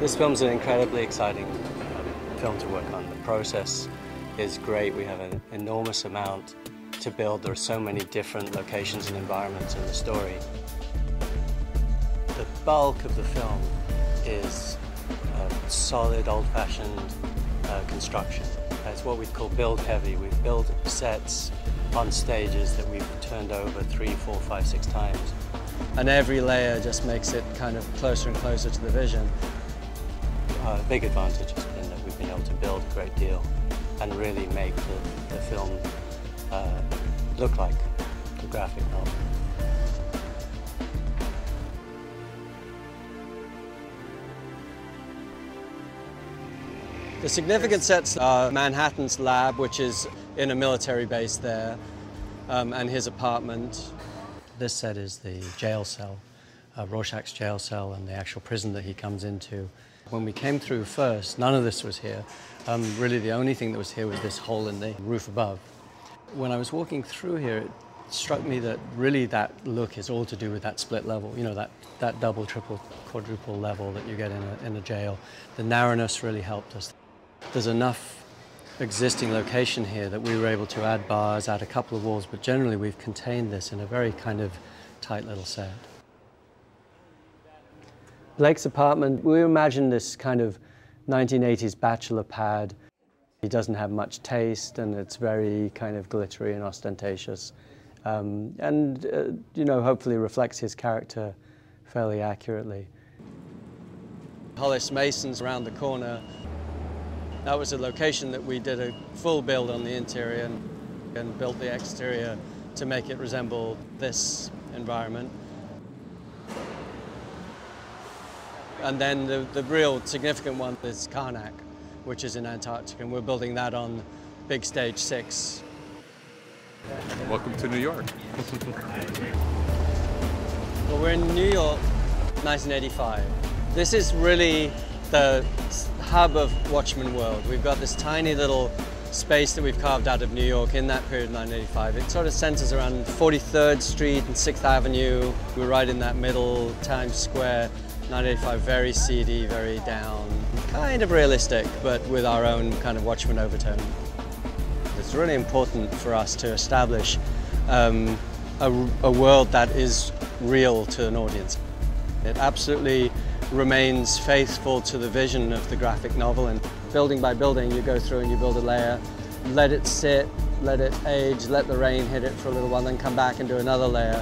This film's an incredibly exciting film to work on. The process is great. We have an enormous amount to build. There are so many different locations and environments in the story. The bulk of the film is solid, old-fashioned construction. It's what we call build heavy. We've built sets on stages that we've turned over 3, 4, 5, 6 times. And every layer just makes it kind of closer and closer to the vision. A big advantage has been that we've been able to build a great deal and really make the film look like a graphic novel. The significant sets are Manhattan's lab, which is in a military base there, and his apartment. This set is the jail cell, Rorschach's jail cell, and the actual prison that he comes into. When we came through first, none of this was here. Really the only thing that was here was this hole in the roof above. When I was walking through here, it struck me that really that look is all to do with that split level, you know, that double, triple, quadruple level that you get in a jail. The narrowness really helped us. There's enough existing location here that we were able to add bars, add a couple of walls, but generally we've contained this in a very kind of tight little set. Blake's apartment, we imagined this kind of 1980s bachelor pad. He doesn't have much taste and it's very kind of glittery and ostentatious. You know, hopefully reflects his character fairly accurately. Hollis Mason's around the corner. That was a location that we did a full build on the interior and built the exterior to make it resemble this environment. And then the real significant one is Karnak, which is in Antarctica, and we're building that on Big Stage 6. Welcome to New York. Well, we're in New York, 1985. This is really the hub of Watchmen world. We've got this tiny little space that we've carved out of New York in that period, 1985. It sort of centers around 43rd Street and 6th Avenue. We're right in that middle, Times Square. 1985, very seedy, very down, kind of realistic, but with our own kind of Watchmen overtone. It's really important for us to establish a world that is real to an audience. It absolutely remains faithful to the vision of the graphic novel, and building by building you go through and you build a layer, let it sit, let it age, let the rain hit it for a little while, then come back and do another layer.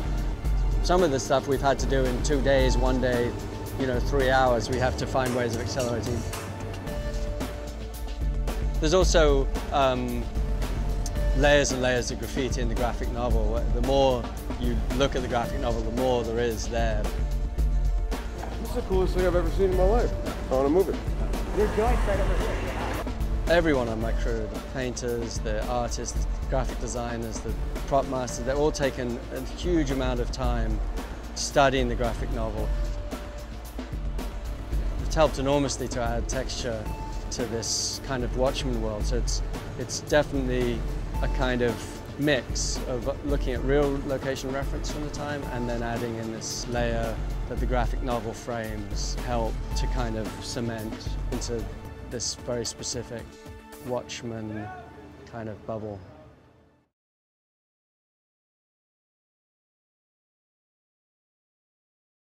Some of the stuff we've had to do in 2 days, 1 day, you know, 3 hours. We have to find ways of accelerating. There's also layers and layers of graffiti in the graphic novel. The more you look at the graphic novel, the more there is there. This is the coolest thing I've ever seen in my life. I want to move it. There's joints right over here. Everyone on my crew, the painters, the artists, the graphic designers, the prop masters, they're all taken a huge amount of time studying the graphic novel. It's helped enormously to add texture to this kind of Watchmen world. So it's definitely a kind of mix of looking at real location reference from the time and then adding in this layer that the graphic novel frames help to kind of cement into this very specific Watchmen kind of bubble.